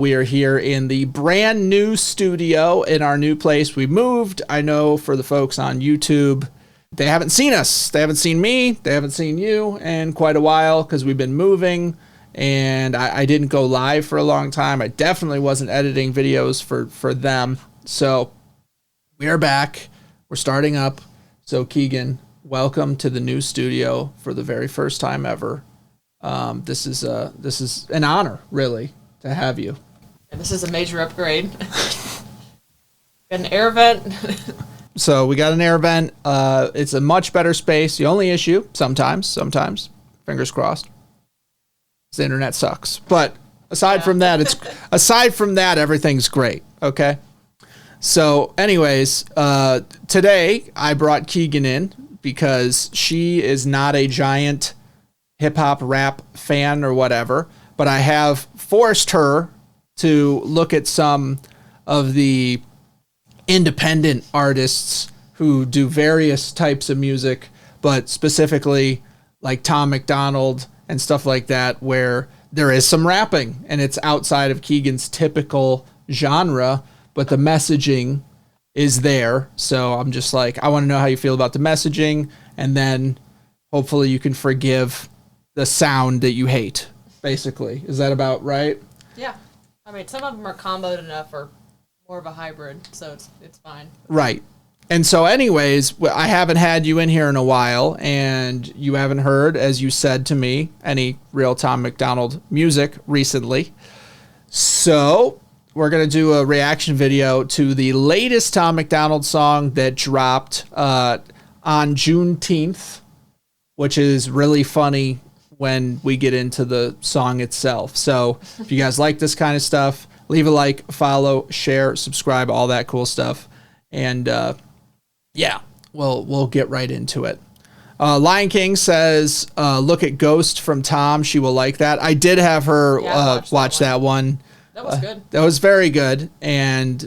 We are here in the brand new studio in our new place. We moved. I know for the folks on YouTube, they haven't seen us. They haven't seen me. They haven't seen you in quite a while because we've been moving. And I didn't go live for a long time. I definitely wasn't editing videos for them. So we are back. We're starting up. So Keegan, welcome to the new studio for the very first time ever. This is an honor, really, to have you. This is a major upgrade. Got an air vent. So we got an air vent. It's a much better space. The only issue, sometimes, fingers crossed, is the internet sucks. But aside from that, everything's great. Okay. So, anyways, today I brought Keegan in because she is not a giant hip hop rap fan or whatever, but I have forced her to look at some of the independent artists who do various types of music, but specifically like Tom MacDonald and stuff like that, where there is some rapping and it's outside of Keegan's typical genre, but the messaging is there. So I'm just like, I want to know how you feel about the messaging, and then hopefully you can forgive the sound that you hate, basically. Is that about right? Yeah. I mean, some of them are comboed enough or more of a hybrid, so it's fine. Right. And so anyways, I haven't had you in here in a while, and you haven't heard, as you said to me, any real Tom MacDonald music recently. So we're going to do a reaction video to the latest Tom MacDonald song that dropped on Juneteenth, which is really funny when we get into the song itself. So if you guys like this kind of stuff, leave a like, follow, share, subscribe, all that cool stuff. And yeah, we'll get right into it. Lion King says, look at Ghost from Tom. She will like that. I did have her watch that one. That was good. That was very good. And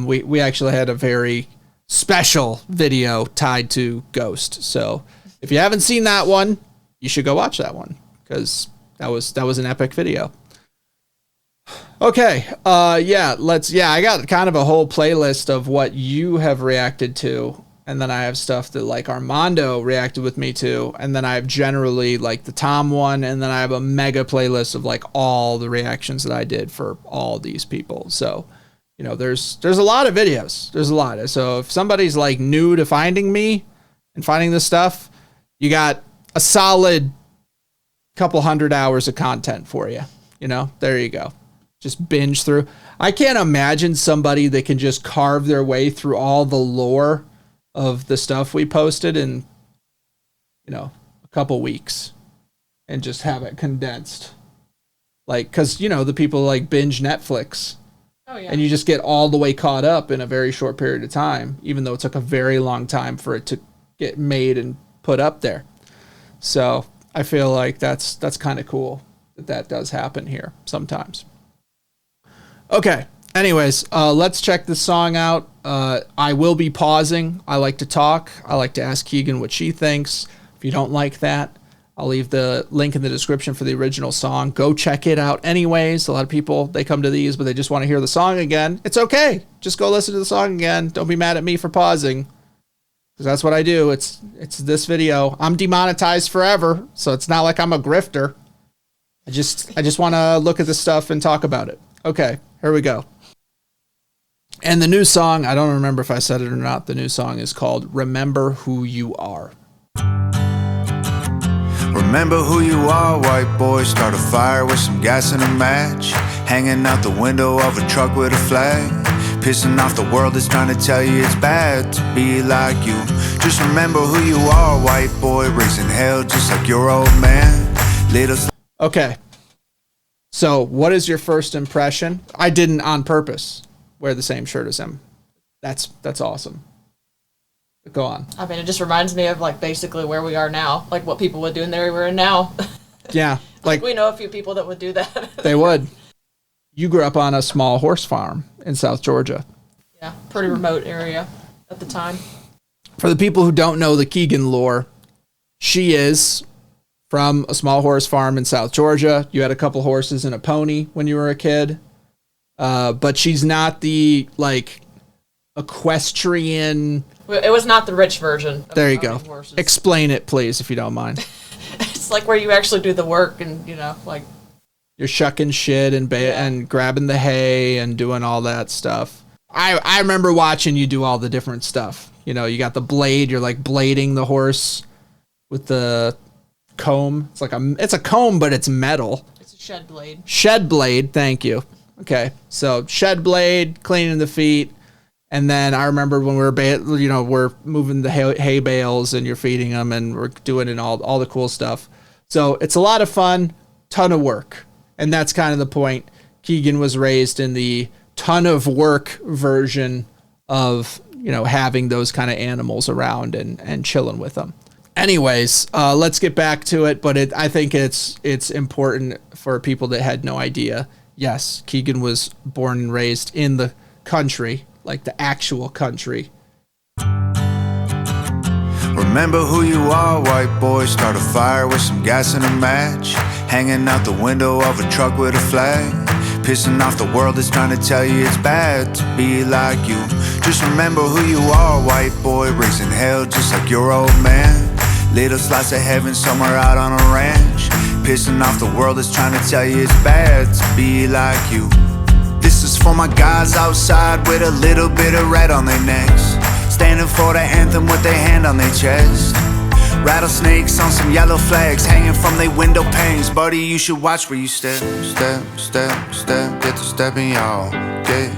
we actually had a very special video tied to Ghost. So if you haven't seen that one, you should go watch that one, because that was an epic video. Okay. I got kind of a whole playlist of what you have reacted to. And then I have stuff that like Armando reacted with me to. And then I have generally like the Tom one. And then I have a mega playlist of like all the reactions that I did for all these people. So, you know, there's a lot of videos. There's a lot. So if somebody's like new to finding me and finding this stuff, you got a solid couple 100 hours of content for you. You know, there you go. Just binge through. I can't imagine somebody that can just carve their way through all the lore of the stuff we posted in, you know, a couple weeks and just have it condensed. Like, cause you know, the people like binge Netflix. Oh yeah. And you just get all the way caught up in a very short period of time, even though it took a very long time for it to get made and put up there. So I feel like that's kind of cool that does happen here sometimes. Okay. Anyways, let's check this song out. I will be pausing. I like to talk. I like to ask Keegan what she thinks. If you don't like that, I'll leave the link in the description for the original song. Go check it out anyways. A lot of people, they come to these, but they just want to hear the song again. It's okay. Just go listen to the song again. Don't be mad at me for pausing, because that's what I do. It's this video. I'm demonetized forever, so it's not like I'm a grifter. I just want to look at this stuff and talk about it. Okay, here we go. And the new song, I don't remember if I said it or not. The new song is called Remember Who You Are. Remember who you are, white boy. Start a fire with some gas and a match. Hanging out the window of a truck with a flag. Pissing off the world that's trying to tell you it's bad to be like you. Just remember who you are, white boy. Raising hell just like your old man. Little. Okay. So what is your first impression? I didn't on purpose wear the same shirt as him. That's awesome. Go on. I mean, it just reminds me of like basically where we are now, like what people would do in the area we're in now. Yeah. Like we know a few people that would do that. They would. You grew up on a small horse farm in South Georgia. Yeah, pretty remote area at the time. For the people who don't know the Keegan lore, she is from a small horse farm in South Georgia. You had a couple horses and a pony when you were a kid. But she's not the like equestrian. It was not the rich version. There you go. Horses. Explain it, please, if you don't mind. It's like where you actually do the work and, like... You're shucking shit and grabbing the hay and doing all that stuff. I remember watching you do all the different stuff. You got the blade. You're like blading the horse with the comb. It's a comb, but it's metal. It's a shed blade. Shed blade. Thank you. Okay. So shed blade, cleaning the feet. And then I remember when we're moving the hay bales and you're feeding them and we're doing all the cool stuff. So it's a lot of fun, ton of work. And that's kind of the point. Keegan was raised in the ton of work version of, having those kind of animals around and chilling with them. Anyways, let's get back to it. But I think it's important for people that had no idea. Yes, Keegan was born and raised in the country, like the actual country. Remember who you are, white boy. Start a fire with some gas and a match. Hanging out the window of a truck with a flag. Pissing off the world that's trying to tell you it's bad to be like you. Just remember who you are, white boy. Raising hell just like your old man. Little slice of heaven somewhere out on a ranch. Pissing off the world that's trying to tell you it's bad to be like you. This is for my guys outside with a little bit of red on their necks. Standing for the anthem with their hand on their chest. Rattlesnakes on some yellow flags hanging from their window panes. Buddy, you should watch where you step. Step, step, step, get to stepping, y'all. Get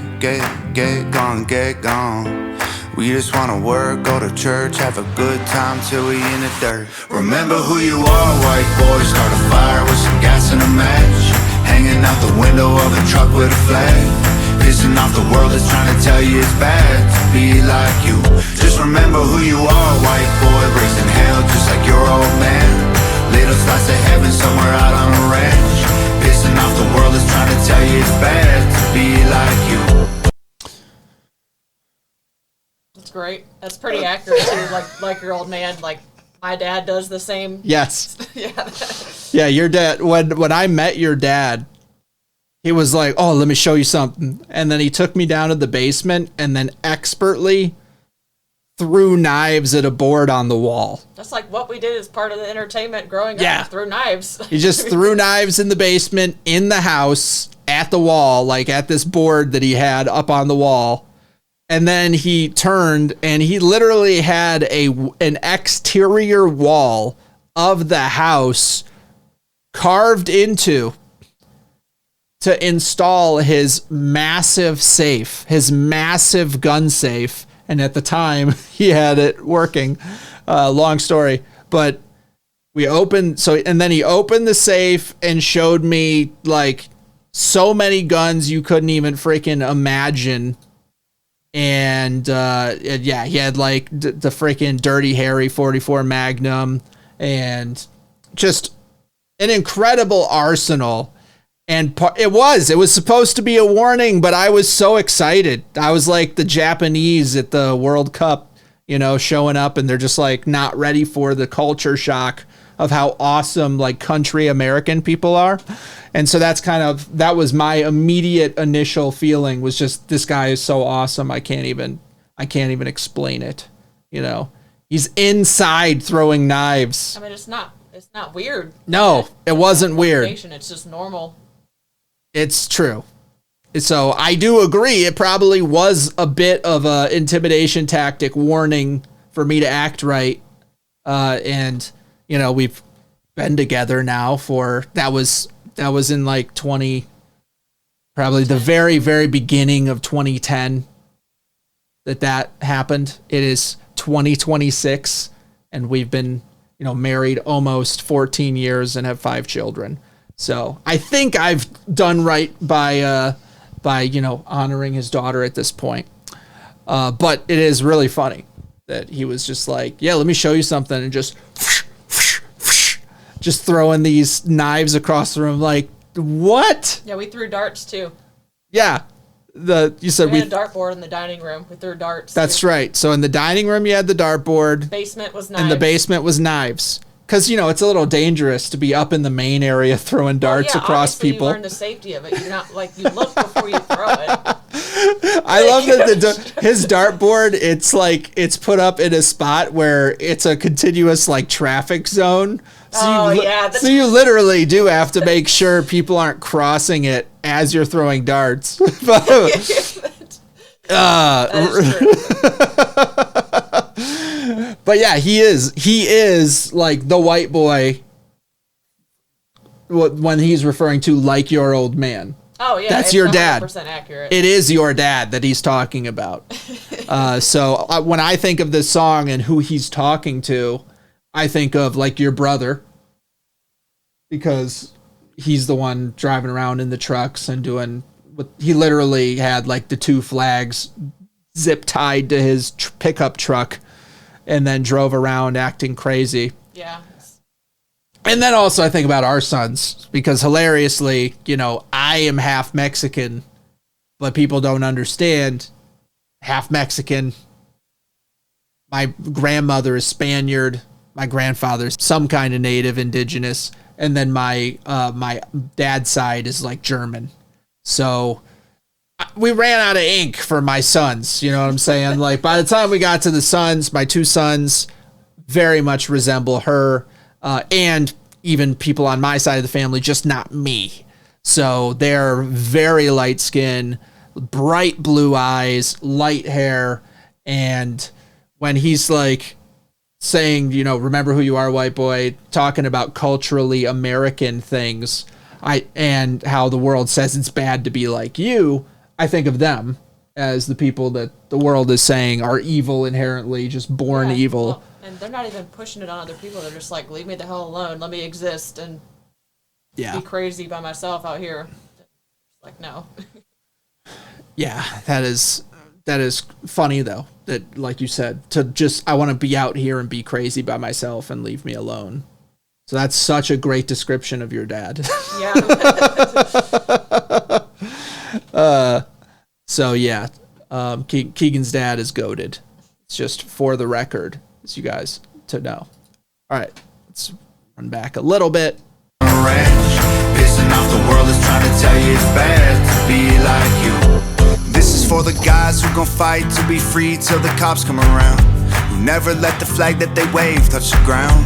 gone, get gone. We just wanna work, go to church, have a good time till we in the dirt. Remember who you are, white boy. Start a fire with some gas and a match. Hanging out the window of a truck with a flag. Pissing off the world that's trying to tell you it's bad to be like you. Just remember who you are, white boy. Raising hell just like your old man. Little slice of heaven somewhere out on a ranch. Pissing off the world that's trying to tell you it's bad to be like you. That's great. That's pretty accurate too. Like your old man. Like my dad does the same. Yes. Yeah. Yeah, your dad. When I met your dad, he was like, "Oh, let me show you something," and then he took me down to the basement and then expertly threw knives at a board on the wall. That's like what we did as part of the entertainment growing up. Threw knives. He just threw knives in the basement, in the house, at the wall, like at this board that he had up on the wall. And then he turned and he literally had an exterior wall of the house carved into to install his massive safe, his massive gun safe. And at the time he had it working. Long story, but we opened. And then he opened the safe and showed me like so many guns you couldn't even freaking imagine. And he had like the freaking Dirty Harry 44 Magnum and just an incredible arsenal. And it was supposed to be a warning, but I was so excited. I was like the Japanese at the World Cup, showing up and they're just like not ready for the culture shock of how awesome like country American people are. And so that was my immediate initial feeling was just, this guy is so awesome. I can't even explain it. He's inside throwing knives. I mean, it's not weird. No, it wasn't weird. It's just normal. It's true. So I do agree. It probably was a bit of a intimidation tactic warning for me to act right. And we've been together now that was in like probably the very, very beginning of 2010 that happened. It is 2026 and we've been, married almost 14 years and have 5 children. So I think I've done right by honoring his daughter at this point. But it is really funny that he was just like, yeah, let me show you something. And just throwing these knives across the room. Like, what? Yeah, we threw darts too. Yeah. We had a dartboard in the dining room. We threw darts. That's right. So in the dining room, you had the dartboard. Basement was knives. And the basement was knives. Because, it's a little dangerous to be up in the main area throwing darts across people. You learn the safety of it. You're not like, you look before you throw. I love that his dartboard, it's put up in a spot where it's a continuous like traffic zone. So so you literally do have to make sure people aren't crossing it as you're throwing darts. But yeah, he is like the white boy when he's referring to like your old man. Oh yeah, that's your dad. 100% accurate. It is your dad that he's talking about. So when I think of this song and who he's talking to, I think of like your brother, because he's the one driving around in the trucks and doing what he literally had like the 2 flags zip tied to his pickup truck and then drove around acting crazy. Yeah. And then also I think about our sons, because hilariously, I am half Mexican, but people don't understand half Mexican. My grandmother is Spaniard. My grandfather's some kind of native indigenous. And then my dad's side is like German. So we ran out of ink for my sons. You know what I'm saying? Like by the time we got to the sons, my 2 sons very much resemble her. And even people on my side of the family, just not me. So they're very light skin, bright blue eyes, light hair. And when he's like saying, remember who you are, white boy, talking about culturally American things, and how the world says it's bad to be like you, I think of them as the people that the world is saying are evil inherently, just born evil. Well, and they're not even pushing it on other people. They're just like, leave me the hell alone. Let me exist and be crazy by myself out here. Like, no. Yeah, that is funny though. That, like you said, I want to be out here and be crazy by myself and leave me alone. So that's such a great description of your dad. Yeah. So yeah, Keegan's dad is goated. It's just for the record, as you guys to know. All right, let's run back a little bit. Pissing off the world is trying to tell you it's bad to be like you. This is for the guys who gon' fight to be free till the cops come around, who never let the flag that they wave touch the ground.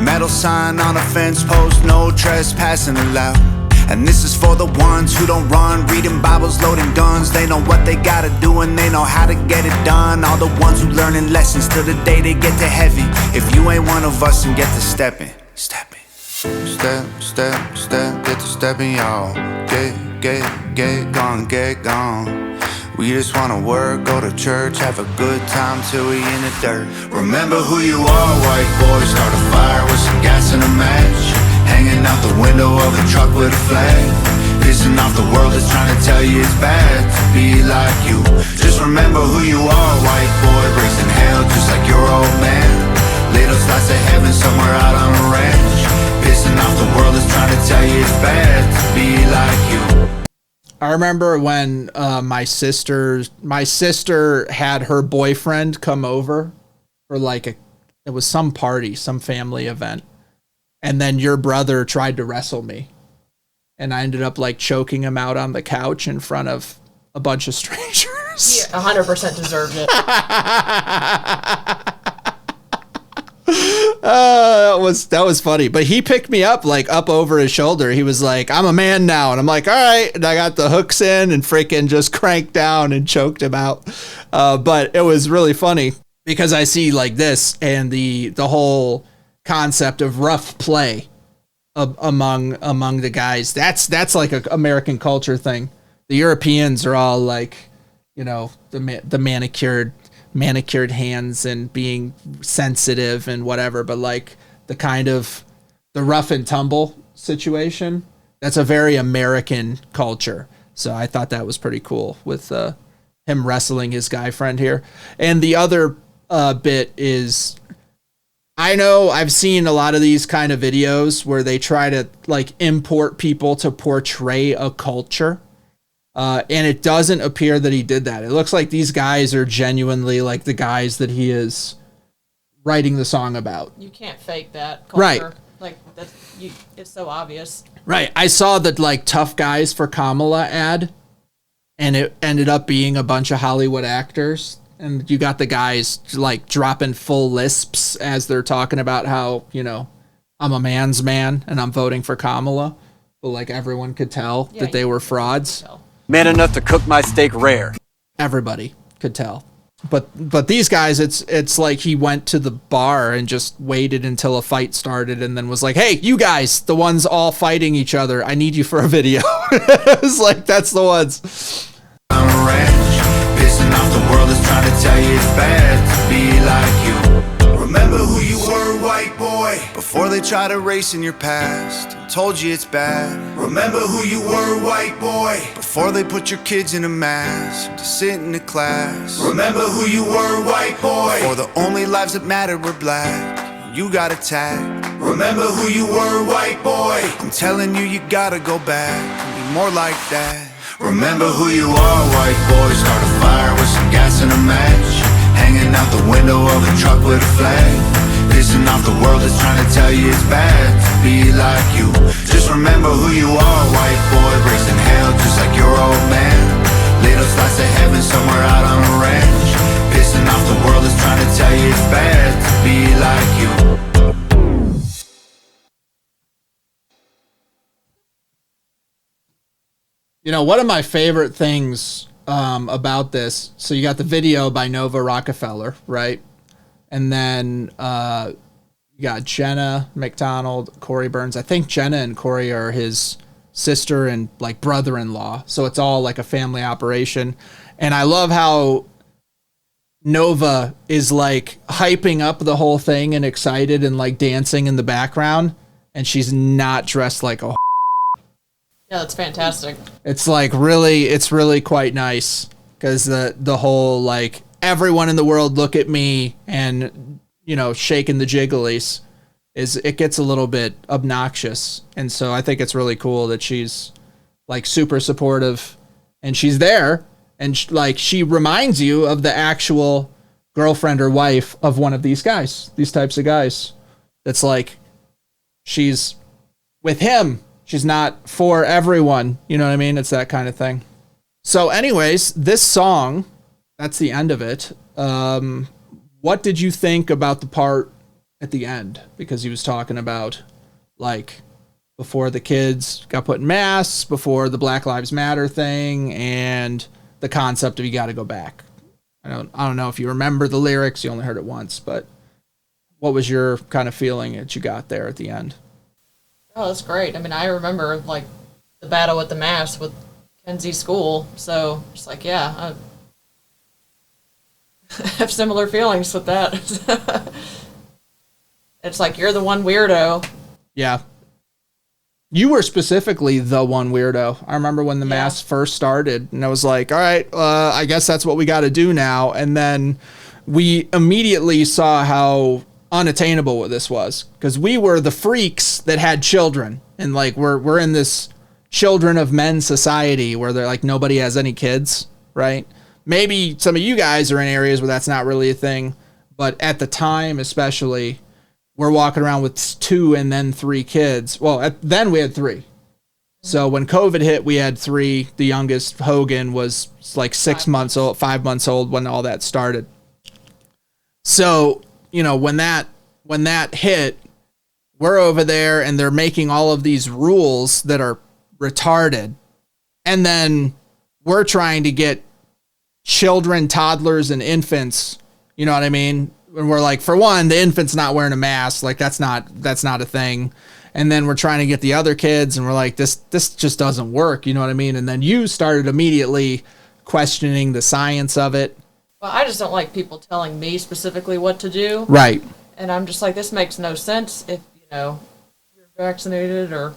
Metal sign on a fence post, no trespassing allowed. And this is for the ones who don't run, reading Bibles, loading guns. They know what they gotta do and they know how to get it done. All the ones who learning lessons till the day they get to heaven. If you ain't one of us and get to stepping. Step, get to stepping, y'all. Get gone. We just wanna work, go to church, have a good time till we in the dirt. Remember who you are, white boy. Start a fire with some gas and a match. Hanging out the window of a truck with a flag. Pissing off the world that's trying to tell you it's bad to be like you. Just remember who you are, white boy. Raising hell just like your old man. Little slice of heaven somewhere out on a ranch. Pissing off the world that's trying to tell you it's bad to be like you. I remember when my sister had her boyfriend come over for like it was some party, some family event. And then your brother tried to wrestle me. And I ended up like choking him out on the couch in front of a bunch of strangers. Yeah, 100% deserved it. That was funny. But he picked me up like up over his shoulder. He was like, I'm a man now. And I'm like, all right. And I got the hooks in and freaking just cranked down and choked him out. But it was really funny because I see like this and the whole concept of rough play among the guys. That's like an American culture thing. The Europeans are all like, the manicured hands and being sensitive and whatever, but like the kind of the rough and tumble situation, that's a very American culture. So I thought that was pretty cool with him wrestling his guy friend here. And the other bit is, I know I've seen a lot of these kind of videos where they try to like import people to portray a culture. And it doesn't appear that he did that. It looks like these guys are genuinely like the guys that he is writing the song about. You can't fake that culture. Right. Like it's so obvious. Right. I saw that like Tough Guys for Kamala ad. and it ended up being a bunch of Hollywood actors. And you got the guys like dropping full lisps as they're talking about how, you know, I'm a man's man and I'm voting for Kamala. But like everyone could tell that they were frauds. Man enough to cook my steak rare. Everybody could tell. But these guys, it's like he went to the bar and just waited until a fight started and then was like, hey, you guys, the ones all fighting each other, I need you for a video. It was like, that's the ones. Pissing off the world is trying to tell you it's bad to be like you. Remember who you were, white boy, before they try to race in your past and told you it's bad. Remember who you were, white boy, before they put your kids in a mask to sit in a class. Remember who you were, white boy, before the only lives that mattered were black. You got attacked. Remember who you were, white boy. I'm telling you, you gotta go back and be more like that. Remember who you are, white boy. Start a fire with some gas and a match, hanging out the window of a truck with a flag, pissing off the world that's trying to tell you it's bad to be like you. Just remember who you are, white boy. Raising hell just like your old man, little slice of heaven somewhere out on a ranch, pissing off the world that's trying to tell you it's bad to be like you. You know, one of my favorite things about this, so you got the video by Nova Rockefeller, right? And then you got Jenna MacDonald, Corey Burns. I think Jenna and Corey are his sister and like brother-in-law. So it's all like a family operation. And I love how Nova is like hyping up the whole thing and excited and like dancing in the background. And she's not dressed like a Yeah, that's fantastic. It's really quite nice because the whole like everyone in the world look at me and, you know, shaking the jigglies it gets a little bit obnoxious. And so I think it's really cool that she's like super supportive and she's there and she reminds you of the actual girlfriend or wife of one of these guys, these types of guys. That's like, she's with him. She's not for everyone. You know what I mean? It's that kind of thing. So anyways, this song, that's the end of it. What did you think about the part at the end? Because he was talking about like before the kids got put in masks, before the Black Lives Matter thing, and the concept of you got to go back. I don't know if you remember the lyrics. You only heard it once, but what was your kind of feeling that you got there at the end? Oh, that's great. I mean, I remember, like, the battle with the mask with Kenzie's school, so it's like, yeah, I have similar feelings with that. It's like, you're the one weirdo. Yeah. You were specifically the one weirdo. I remember when the mask first started, and I was like, all right, I guess that's what we got to do now. And then we immediately saw how unattainable this was, because we were the freaks that had children, and like we're in this children of men society where they're like nobody has any kids, right? Maybe some of you guys are in areas where that's not really a thing, but at the time especially, we're walking around with 2 and then 3 kids. Well, then we had 3. So when COVID hit, we had 3. The youngest, Hogan, was like 5 months old when all that started. So, you know, when that hit, we're over there and they're making all of these rules that are retarded. And then we're trying to get children, toddlers, and infants, you know what I mean? And we're like, for one, the infant's not wearing a mask. Like that's not a thing. And then we're trying to get the other kids and we're like, this just doesn't work. You know what I mean? And then you started immediately questioning the science of it. Well, I just don't like people telling me specifically what to do. Right. And I'm just like, this makes no sense. If, you know, you're vaccinated or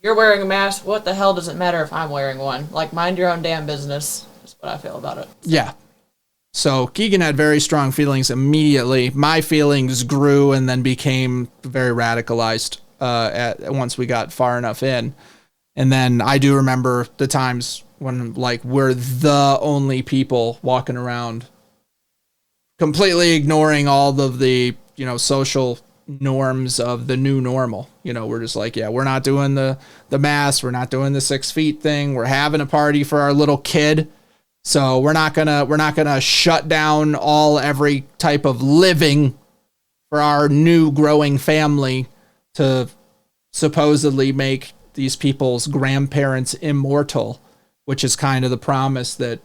you're wearing a mask, what the hell does it matter if I'm wearing one? Like, mind your own damn business. That's what I feel about it. Yeah. So Keegan had very strong feelings immediately. My feelings grew and then became very radicalized once we got far enough in. And then I do remember the times when like we're the only people walking around completely ignoring all of the, you know, social norms of the new normal. You know, we're just like, yeah, we're not doing the mask. We're not doing the 6 feet thing. We're having a party for our little kid. So we're not gonna shut down every type of living for our new growing family to supposedly make these people's grandparents immortal, which is kind of the promise that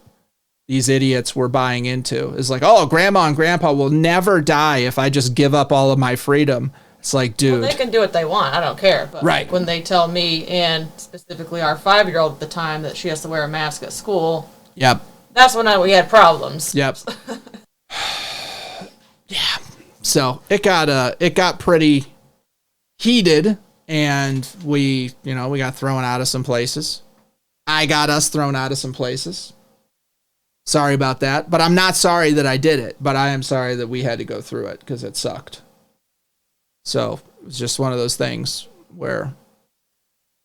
these idiots were buying into. Is like, oh, grandma and grandpa will never die if I just give up all of my freedom. It's like, dude. Well, they can do what they want. I don't care. But right. When they tell me, and specifically our 5-year-old at the time, that she has to wear a mask at school. Yep. That's when we had problems. Yep. Yeah. So it got pretty heated, and we got thrown out of some places. I got us thrown out of some places. Sorry about that, but I'm not sorry that I did it, but I am sorry that we had to go through it because it sucked. So it was just one of those things where,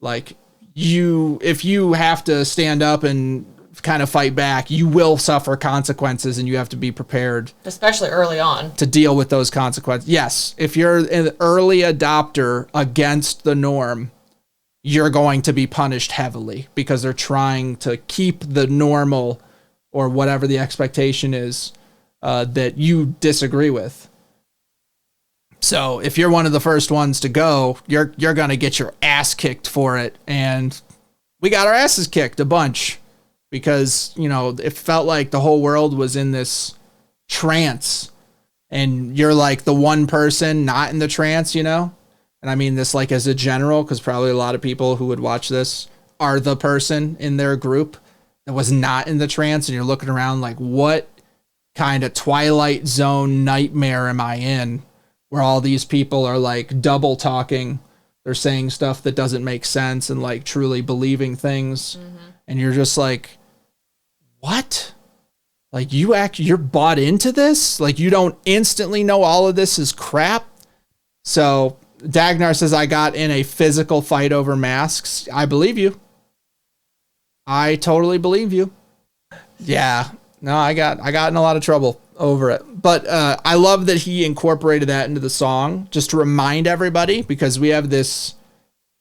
like, if you have to stand up and kind of fight back, you will suffer consequences, and you have to be prepared. Especially early on. To deal with those consequences. Yes, if you're an early adopter against the norm, you're going to be punished heavily because they're trying to keep the normal or whatever the expectation is that you disagree with. So if you're one of the first ones to go, you're going to get your ass kicked for it. And we got our asses kicked a bunch because, it felt like the whole world was in this trance, and you're like the one person not in the trance, And I mean this like as a general, because probably a lot of people who would watch this are the person in their group that was not in the trance, and you're looking around like, what kind of Twilight Zone nightmare am I in, where all these people are like double talking, they're saying stuff that doesn't make sense and like truly believing things, and you're just like, what? Like, you're bought into this? Like, you don't instantly know all of this is crap? So Dagnar says, I got in a physical fight over masks. I believe you. I totally believe you. Yeah. No, I got in a lot of trouble over it. But I love that he incorporated that into the song just to remind everybody, because we have this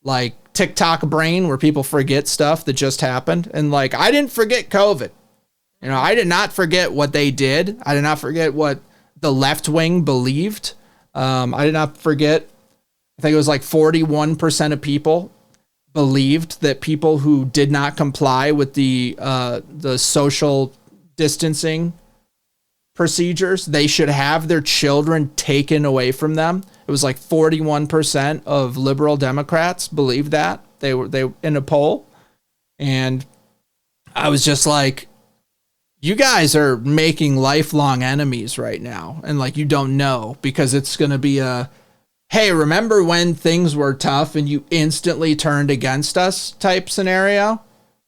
like TikTok brain where people forget stuff that just happened. And like, I didn't forget COVID. I did not forget what they did. I did not forget what the left wing believed. I did not forget. I think it was like 41% of people believed that people who did not comply with the social distancing procedures, they should have their children taken away from them. It was like 41% of liberal Democrats believed that. They were in a poll, and I was just like, you guys are making lifelong enemies right now, and like, you don't know, because it's going to be hey, remember when things were tough and you instantly turned against us type scenario?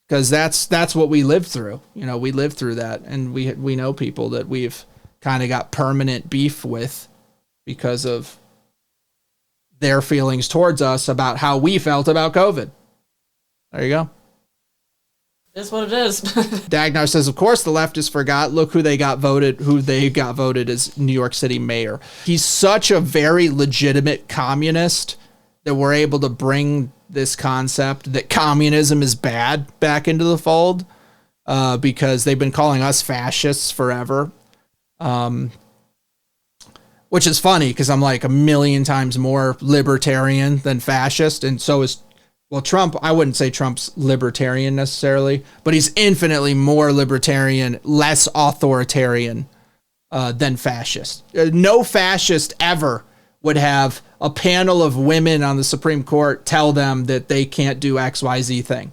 Because that's what we lived through. We lived through that, and we know people that we've kind of got permanent beef with because of their feelings towards us about how we felt about COVID. There you go. It's what it is. Dagnar says, of course the leftists forgot. Look who they got voted as New York City mayor. He's such a very legitimate communist that we're able to bring this concept that communism is bad back into the fold, because they've been calling us fascists forever. Which is funny, because I'm like a million times more libertarian than fascist, and so is Trump. I wouldn't say Trump's libertarian necessarily, but he's infinitely more libertarian, less authoritarian than fascist. No fascist ever would have a panel of women on the Supreme Court tell them that they can't do XYZ thing.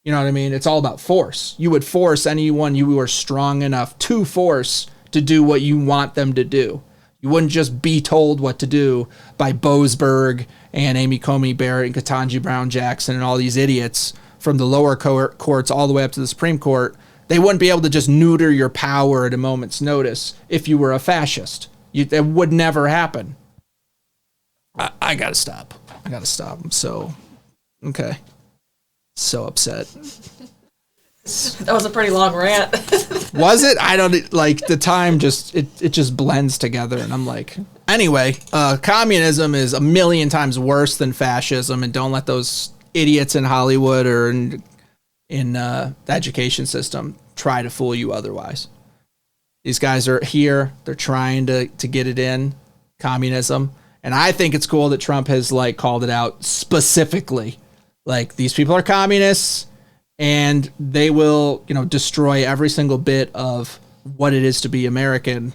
You know what I mean? It's all about force. You would force anyone you were strong enough to force to do what you want them to do. You wouldn't just be told what to do by Boasberg and Amy Coney Barrett and Ketanji Brown Jackson and all these idiots from the lower courts all the way up to the Supreme Court. They wouldn't be able to just neuter your power at a moment's notice if you were a fascist. It would never happen. I gotta stop. I'm so upset. That was a pretty long rant. Was it? I don't like the time. It just blends together, and I'm like, anyway. Communism is a million times worse than fascism, and don't let those idiots in Hollywood or in the education system try to fool you otherwise. These guys are here. They're trying to get it in, communism. And I think it's cool that Trump has like called it out specifically. Like, these people are communists and they will, destroy every single bit of what it is to be American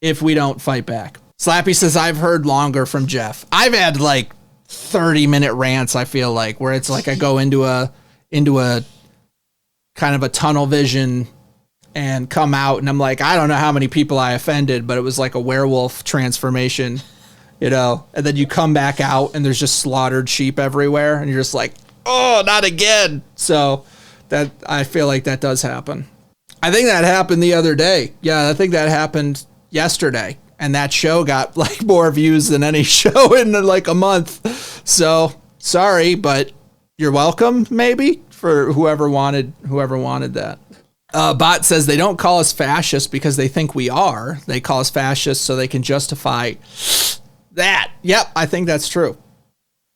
if we don't fight back. Slappy says, I've heard longer from Jeff. I've had like 30-minute rants, I feel like, where it's like I go into a kind of a tunnel vision and come out and I'm like, I don't know how many people I offended, but it was like a werewolf transformation, and then you come back out and there's just slaughtered sheep everywhere and you're just like, oh, not again. So that, I feel like that does happen. I think that happened the other day. Yeah, I think that happened yesterday. And that show got like more views than any show in like a month. So sorry, but you're welcome, maybe, for whoever wanted that. Bot says they don't call us fascists because they think we are. They call us fascists so they can justify that. Yep, I think that's true.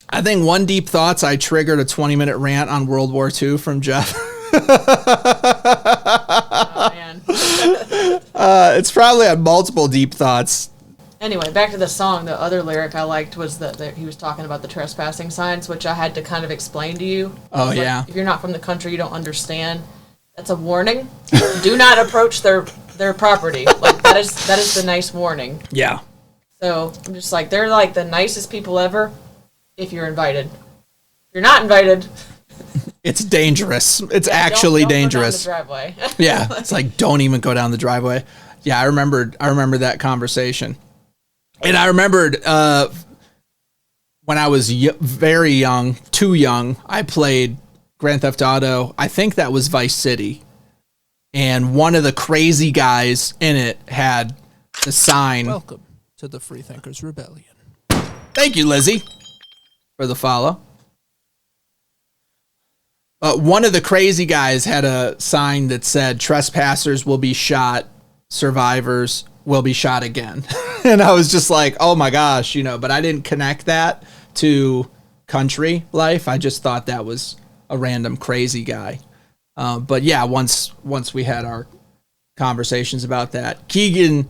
I think one deep thoughts, I triggered a 20-minute rant on World War II from Jeff. Oh, man. It's probably on multiple deep thoughts. Anyway, back to the song. The other lyric I liked was that he was talking about the trespassing signs, which I had to kind of explain to you. Oh, yeah. If you're not from the country, you don't understand. That's a warning. Do not approach their property. Like, that is the nice warning. Yeah. So I'm just like, they're like the nicest people ever if you're invited. If you're not invited, it's dangerous. It's actually don't dangerous. Go down the driveway. Yeah, it's like, don't even go down the driveway. Yeah, I remember that conversation. And I remembered when I was very young, too young, I played Grand Theft Auto. I think that was Vice City. And one of the crazy guys in it had the sign. Welcome to the Freethinkers Rebellion. Thank you, Lizzie, for the follow. One of the crazy guys had a sign that said, trespassers will be shot, survivors will be shot again. And I was just like, oh my gosh, but I didn't connect that to country life. I just thought that was a random crazy guy. But yeah, once we had our conversations about that, Keegan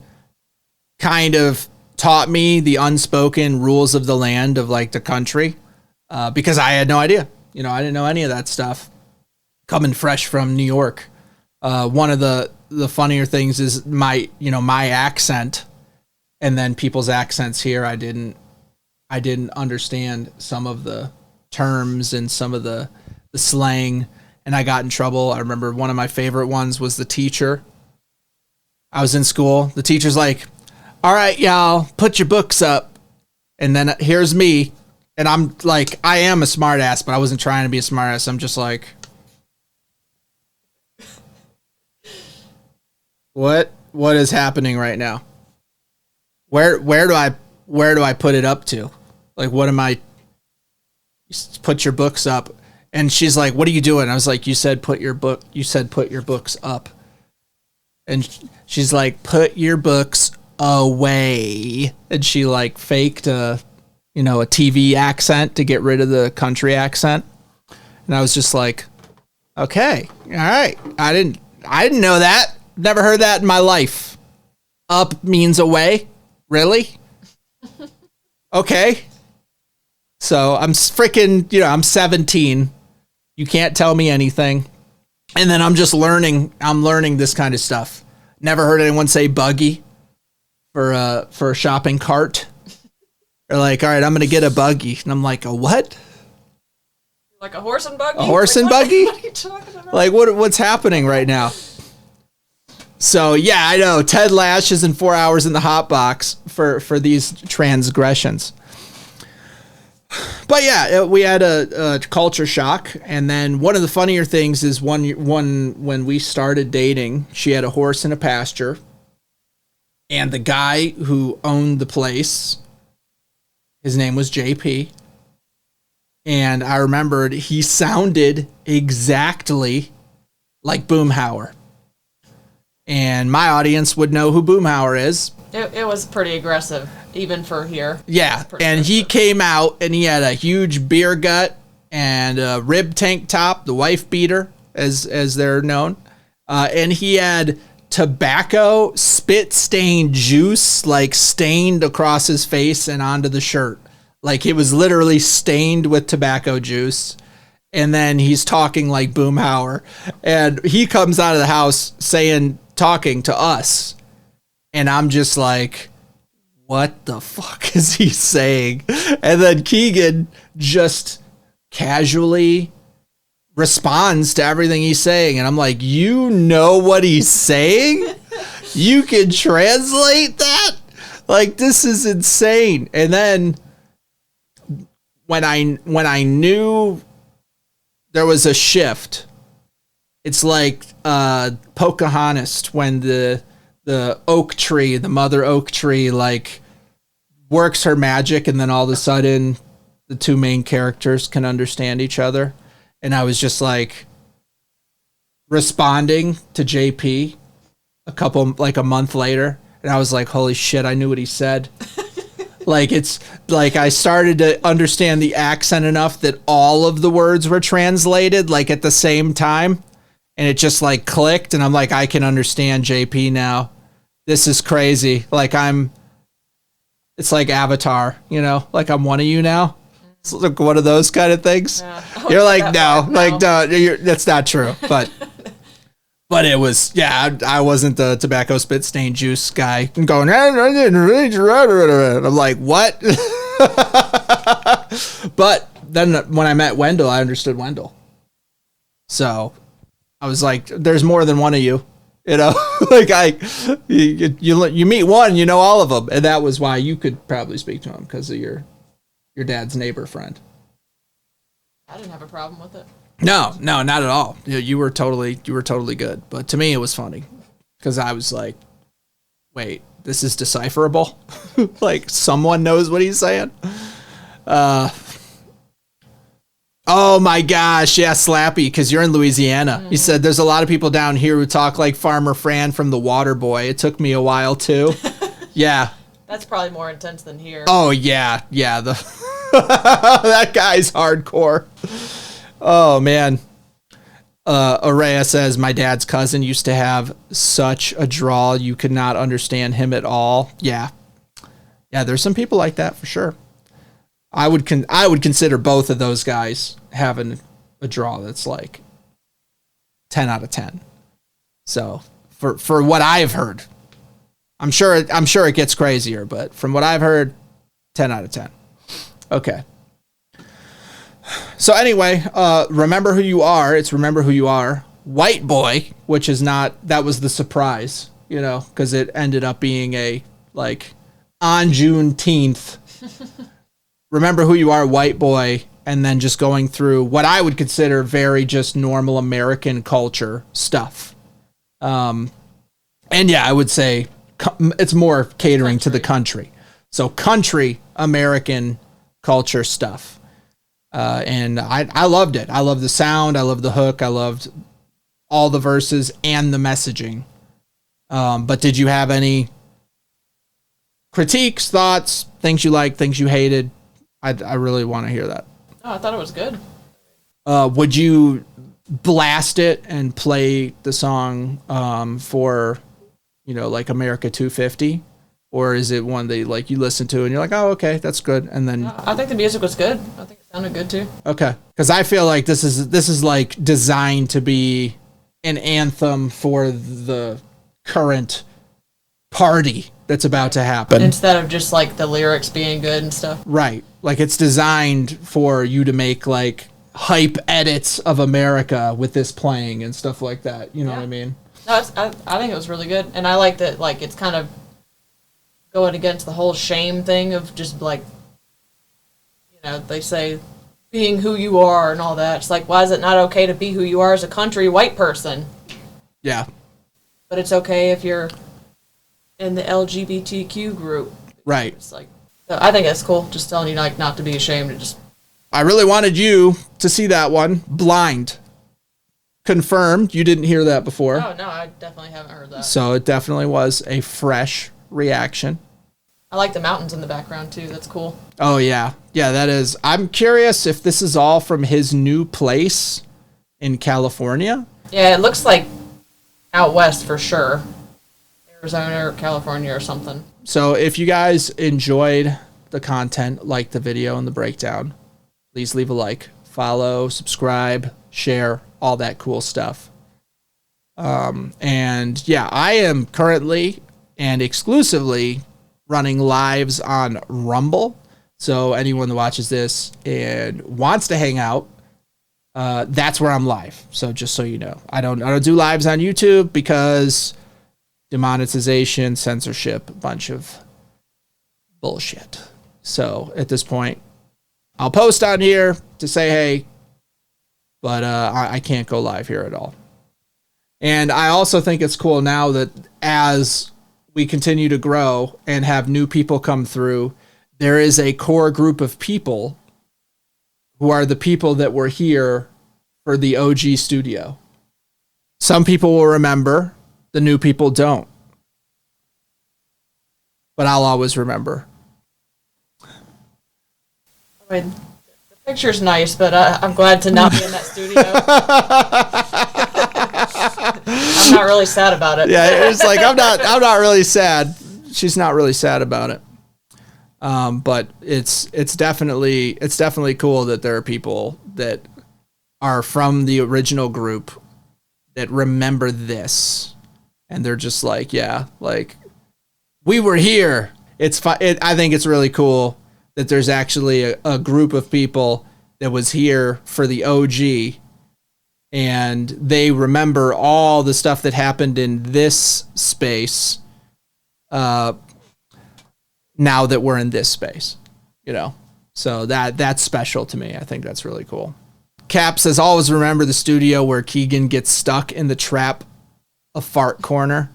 kind of taught me the unspoken rules of the land of like the country, because I had no idea. I didn't know any of that stuff coming fresh from New York. One of the funnier things is my accent, and then people's accents here. I didn't understand some of the terms and some of the slang, and I got in trouble. I remember one of my favorite ones was the teacher. I was in school. The teacher's like, all right, y'all, put your books up. And then here's me. And I'm like, I am a smart ass, but I wasn't trying to be a smart ass. I'm just like, what is happening right now? Where do I put it up to? Like, what am I? Put your books up. And she's like, what are you doing? I was like, you said put your books up. And she's like, put your books away. And she like faked a TV accent to get rid of the country accent. And I was just like, okay, all right. I didn't know that. Never heard that in my life. Up means away. Really? Okay. So I'm freaking, I'm 17. You can't tell me anything. And then I'm learning this kind of stuff. Never heard anyone say buggy for a shopping cart. They're like, all right, I'm going to get a buggy. And I'm like, a what? Like a horse and buggy? A horse and buggy? What are you talking about? Like, what's happening right now? So, yeah, I know. Ted lashes and 4 hours in the hot box for these transgressions. But, yeah, we had a culture shock. And then one of the funnier things is when we started dating, she had a horse in a pasture. And the guy who owned the place, his name was JP. And I remembered he sounded exactly like Boomhauer. And my audience would know who Boomhauer is. It was pretty aggressive, even for here. Yeah, and he came out and he had a huge beer gut and a rib tank top, the wife beater, as they're known. And he had tobacco spit stained juice like stained across his face and onto the shirt. Like it was literally stained with tobacco juice. And then he's talking like Boomhauer. And he comes out of the house talking to us. And I'm just like, what the fuck is he saying? And then Keegan just casually responds to everything he's saying. And I'm like, you know what he's saying? You can translate that? Like, this is insane. And then when I knew there was a shift, it's like Pocahontas when the oak tree, the mother oak tree, like works her magic, and then all of a sudden the two main characters can understand each other. And I was just like responding to JP a month later, and I was like, holy shit, I knew what he said. Like, it's like I started to understand the accent enough that all of the words were translated like at the same time, and it just like clicked, and I'm like, I can understand JP now. This is crazy. Like it's like Avatar, you know, like I'm one of you now. It's like one of those kind of things. Yeah. You're like, no, that's not true. But it was, yeah, I wasn't the tobacco spit stain juice guy. I'm going, I'm like, what? But then when I met Wendell, I understood Wendell. So I was like, there's more than one of you. You know, like you meet one, you know all of them. And that was why you could probably speak to him, because of your dad's neighbor friend. I didn't have a problem with it. No, not at all. You were totally good. But to me, it was funny because I was like, wait, this is decipherable? Like someone knows what he's saying? Oh my gosh, yeah, Slappy, because you're in Louisiana. Mm-hmm. He said, there's a lot of people down here who talk like Farmer Fran from The Water Boy. It took me a while too. Yeah. That's probably more intense than here. Oh yeah. That guy's hardcore. Oh man. Araya says, my dad's cousin used to have such a drawl you could not understand him at all. Yeah, there's some people like that for sure. I would consider both of those guys having a draw that's like 10 out of 10. So for what I've heard, I'm sure it gets crazier, but from what I've heard, 10 out of 10. Okay. So anyway, remember who you are. It's remember who you are. White Boy, which is not, that was the surprise, you know, because it ended up being a like on Juneteenth. Remember who you are, White Boy, and then just going through what I would consider very just normal American culture stuff. And yeah, I would say it's more catering to the country. So country American culture stuff. And I loved it. I loved the sound. I loved the hook. I loved all the verses and the messaging. But did you have any critiques, thoughts, things you liked, things you hated? I really want to hear that. Oh, I thought it was good. Would you blast it and play the song for, you know, like America 250? Or is it one that like you listen to and you're like, oh, okay, that's good, and then I think the music was good. I think it sounded good too. Okay, because I feel like this is like designed to be an anthem for the current party that's about to happen, instead of just like the lyrics being good and stuff. Right, like it's designed for you to make like hype edits of America with this playing and stuff like that. You know what I mean? No, I think it was really good, and I like that. Like it's kind of going against the whole shame thing of just like, you know, they say being who you are and all that. It's like, why is it not okay to be who you are as a country white person? Yeah. But it's okay if you're in the LGBTQ group. Right. It's like, so I think that's cool. Just telling you like not to be ashamed to just. I really wanted you to see that one. Blind. Confirmed. You didn't hear that before. Oh, no, I definitely haven't heard that. So it definitely was a fresh reaction. I like the mountains in the background too. That's cool. Oh yeah. Yeah, that is. I'm curious if this is all from his new place in California. Yeah, it looks like out west for sure. Arizona or California or something. So if you guys enjoyed the content, like the video and the breakdown, please leave a like, follow, subscribe, share, all that cool stuff. And yeah, I am currently and exclusively running lives on Rumble. So anyone that watches this and wants to hang out, that's where I'm live. So just so you know, I don't do lives on YouTube because demonetization, censorship, a bunch of bullshit. So at this point, I'll post on here to say hey, but I can't go live here at all. And I also think it's cool now that as we continue to grow and have new people come through, there is a core group of people who are the people that were here for the OG studio. Some people will remember, the new people don't. But I'll always remember. I mean, the picture's nice, but I'm glad to not be in that studio. I'm not really sad about it. Yeah, it's like I'm not really sad. She's not really sad about it. But it's definitely cool that there are people that are from the original group that remember this, and they're just like, yeah, like we were here. It's fun. I think it's really cool that there's actually a group of people that was here for the OG, and they remember all the stuff that happened in this space. Now that we're in this space, you know, so that's special to me. I think that's really cool. Cap says, always remember the studio where Keegan gets stuck in the trap of fart corner.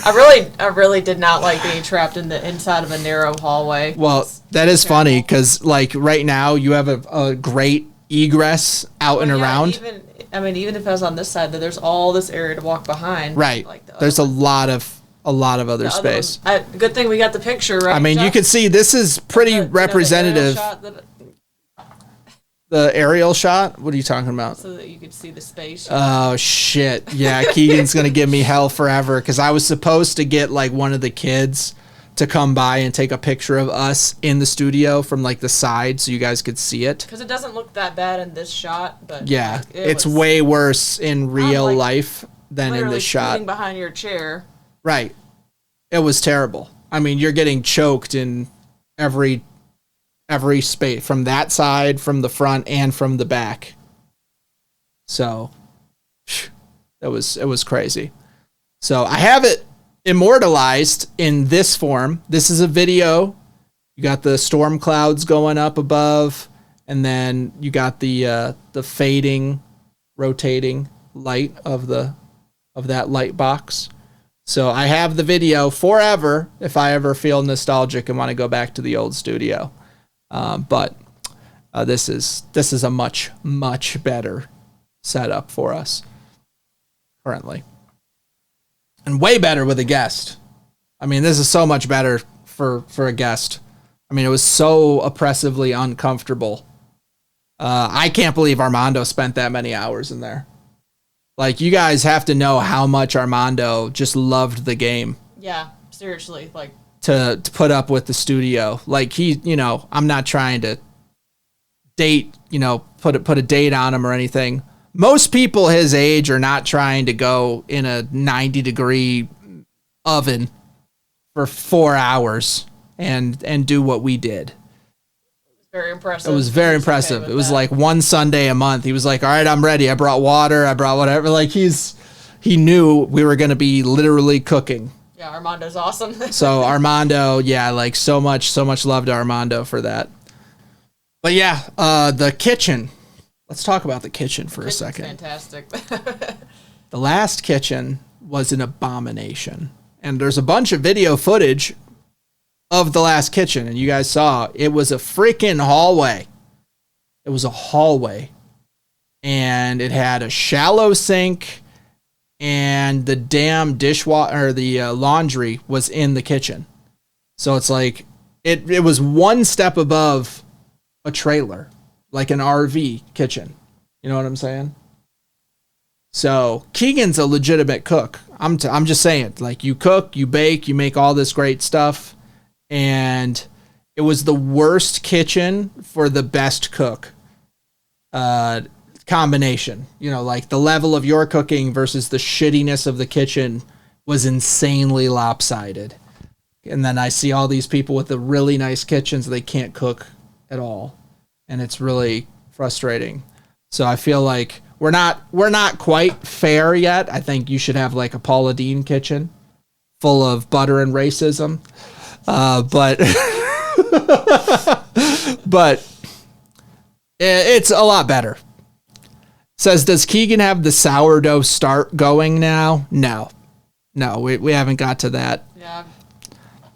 I really did not like being trapped in the inside of a narrow hallway. Well, that is funny because like right now you have a great egress out and around. Even if I was on this side, there's all this area to walk behind. Right. Like there's a lot of other space. Good thing we got the picture, right? I mean, you can see this is pretty representative. The aerial shot? What are you talking about? So that you could see the space. Oh, shit. Yeah, Keegan's going to give me hell forever because I was supposed to get like one of the kids to come by and take a picture of us in the studio from like the side so you guys could see it. Because it doesn't look that bad in this shot, but yeah, like, it's way worse in real life than in this shot. Behind your chair. Right. It was terrible. I mean, you're getting choked in every space from that side, from the front, and from the back. So it was crazy. So I have it immortalized in this form. This is a video. You got the storm clouds going up above, and then you got the fading, rotating light of that light box. So I have the video forever if I ever feel nostalgic and want to go back to the old studio. But this is a much, much better setup for us currently. And way better with a guest. I mean, this is so much better for a guest. I mean, it was so oppressively uncomfortable. I can't believe Armando spent that many hours in there. Like, you guys have to know how much Armando just loved the game. Yeah, seriously. Like, to put up with the studio. Like, he, you know, I'm not trying to date, you know, put a date on him or anything. Most people his age are not trying to go in a 90-degree oven for 4 hours and do what we did. Very impressive. It was very impressive. Okay, it was that. Like one Sunday a month. He was like, all right, I'm ready. I brought water. I brought whatever. Like he knew we were going to be literally cooking. Yeah, Armando's awesome. So Armando, yeah, like so much love to Armando for that. But yeah, the kitchen. Let's talk about the kitchen for a second. Fantastic. The last kitchen was an abomination. And there's a bunch of video footage of the last kitchen, and you guys saw it was a freaking hallway. It was a hallway, and it had a shallow sink, and the damn dishwasher or the laundry was in the kitchen. So it's like it was one step above a trailer, like an RV kitchen. You know what I'm saying? So Keegan's a legitimate cook. I'm just saying, like, you cook, you bake, you make all this great stuff, and it was the worst kitchen for the best cook combination. You know, like the level of your cooking versus the shittiness of the kitchen was insanely lopsided. And then I see all these people with the really nice kitchens, they can't cook at all, and it's really frustrating. So I feel like we're not quite fair yet. I think you should have like a Paula Deen kitchen full of butter and racism. But it's a lot better. Says, does Keegan have the sourdough start going now? No, we haven't got to that. Yeah,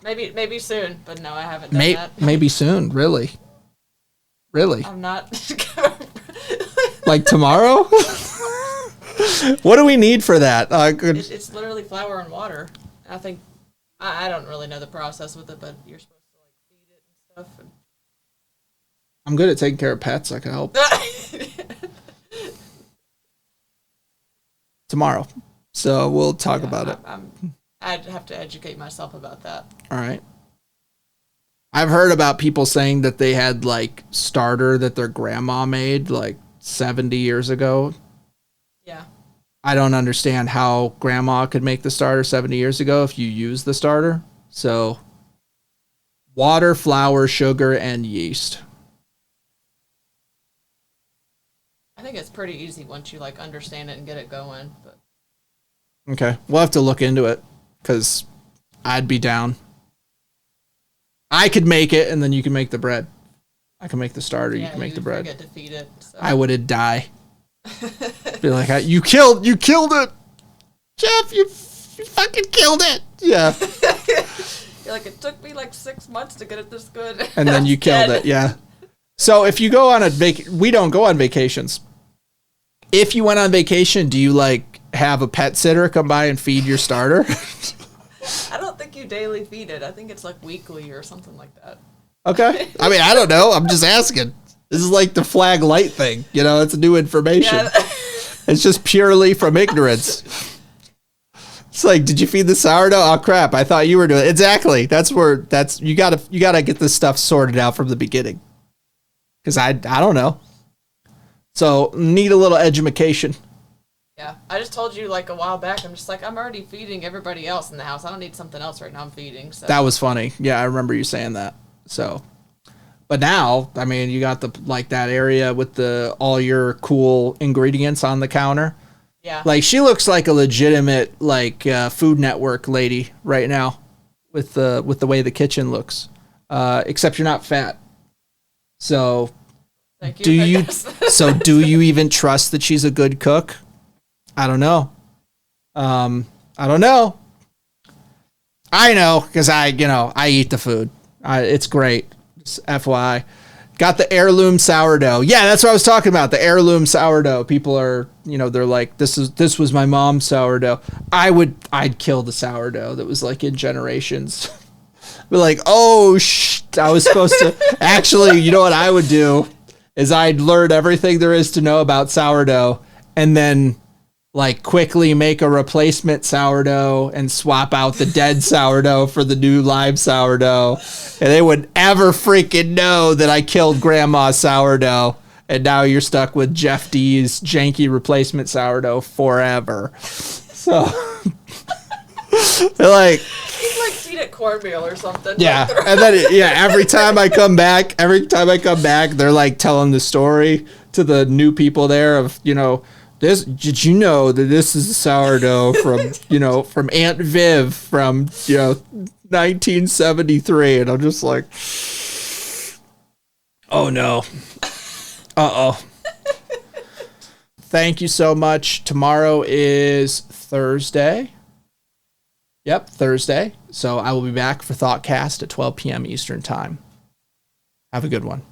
maybe soon, but no, I haven't done that. Maybe soon, really. I'm not. Like tomorrow? What do we need for that? It's literally flour and water. I think I don't really know the process with it, but you're supposed to like feed it and stuff. And... I'm good at taking care of pets. I can help. Tomorrow. So we'll talk about it. I'd have to educate myself about that. All right. I've heard about people saying that they had like starter that their grandma made like 70 years ago. Yeah. I don't understand how grandma could make the starter 70 years ago if you use the starter. So water, flour, sugar, and yeast. I think it's pretty easy once you like understand it and get it going. But okay. We'll have to look into it because I'd be down. I could make it, and then you can make the bread. I can make the starter. Yeah, you can make the bread. Forget to feed it. So. I would die. Be like, you killed it, Jeff. You fucking killed it. Yeah. You're like, it took me like 6 months to get it this good. And then you killed it. Yeah. So if you go on we don't go on vacations. If you went on vacation, do you like have a pet sitter come by and feed your starter? I don't think you daily feed it. I think it's like weekly or something like that. Okay. I mean, I don't know. I'm just asking. This is like the flag light thing. You know, it's new information. Yeah. It's just purely from ignorance. It's like, did you feed the sourdough? Oh crap! I thought you were doing it. Exactly. You gotta get this stuff sorted out from the beginning. Because I don't know. So need a little education. Yeah, I just told you like a while back. I'm just like, I'm already feeding everybody else in the house. I don't need something else right now. I'm feeding. So that was funny. Yeah, I remember you saying that. So, but now, I mean, you got that area with all your cool ingredients on the counter. Yeah. Like she looks like a legitimate Food Network lady right now, with the way the kitchen looks. Except you're not fat. So, thank you. Do you even trust that she's a good cook? I don't know. I don't know. I know because I eat the food. It's great. Just FYI. Got the heirloom sourdough. Yeah, that's what I was talking about. The heirloom sourdough. People are, they're like, this was my mom's sourdough. I'd kill the sourdough that was like in generations. Be like, oh, I was supposed to. Actually, you know what I would do is I'd learn everything there is to know about sourdough and then like quickly make a replacement sourdough and swap out the dead sourdough for the new live sourdough. And they would ever freaking know that I killed grandma's sourdough. And now you're stuck with Jeff D's janky replacement sourdough forever. So they're like, feed it cornmeal or something. Yeah. And then every time I come back, they're like telling the story to the new people there of, this, did you know that this is a sourdough from, from Aunt Viv from, 1973. And I'm just like, oh no. Uh-oh. Thank you so much. Tomorrow is Thursday. Yep, Thursday. So I will be back for ThoughtCast at 12 p.m. Eastern Time. Have a good one.